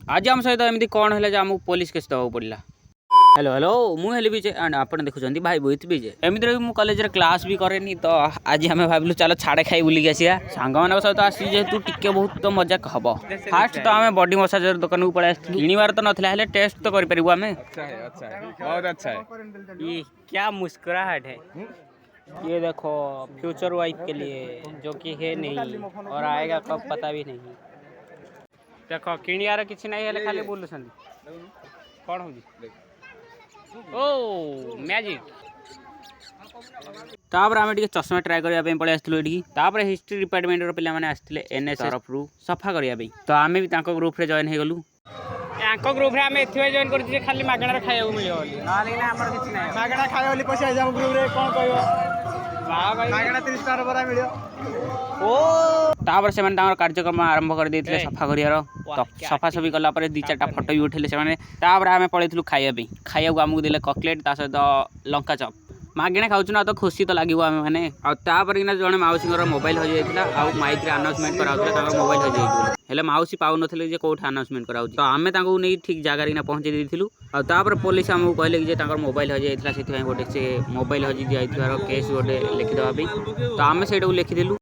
आज आम सहित एमती कौन है आमको पुलिस केस दवा पड़ा। हेलो हेलो मुझे विजय एंड आप देखुं भाई बोहित विजय एमती भी कॉलेज क्लास भी कैनि तो आज आम भाविलु चलो छाड़े खाई बुलिक आसिया सांग मान सहित आसी जेहेतु टिके बहुत तो मजाक हम फास्ट तो आम बॉडी मसाजर दुकान को पड़े किणवार तो ना टेस्ट तो करें आम। बहुत अच्छा है। ये क्या मुस्कुराहट है। ये देखो फ्यूचर वाइफ के लिए जो कि है नहीं और आएगा कब पता भी नहीं। देखो किणियार किसी नहीं है खाली बोलुं कौन हो ओ मैजिक तापर आम चश्मा ट्राए करने पड़े आसलू हिस्ट्री डिपार्टमेंट पे आसते एनएस तरफ सफा करने तो आम भी ग्रुप रे जॉइन हो गलु ग्रुप रे आम एथि जॉइन कर खाली मागणार खाइबा मिले मागणा खाइबा पैसा ग्रुप रे कौन कहबो 30 टका बरा मिलियो ओ तापर से कार्यक्रम आरंभ कर देते सफा कर सफा सफी कला दी चार्टा फोटो भी उठेले से आम पलू खाइबा आमको देले कटलेट सहित लंका चप मागणे खाऊँ ना तो खुशी तो लगे आम मैंने आपर जड़े मौसी मोबाइल हजि जाता माइक रे अनाउंसमेंट कराऊला मोबाइल हजि जाइए हेले मौसी पाऊ नथिले जे कोठ अनाउंसमेंट कराऊ तो आमे तांको नहीं ठीक जगह पहुँचे देथिलु तापर पुलिस आमको कहले कि मोबाइल हजि जाइए से गोटे से मोबाइल हजि जाइए केस गोटे लिखिदेवा तो आम से लिखिदेलु।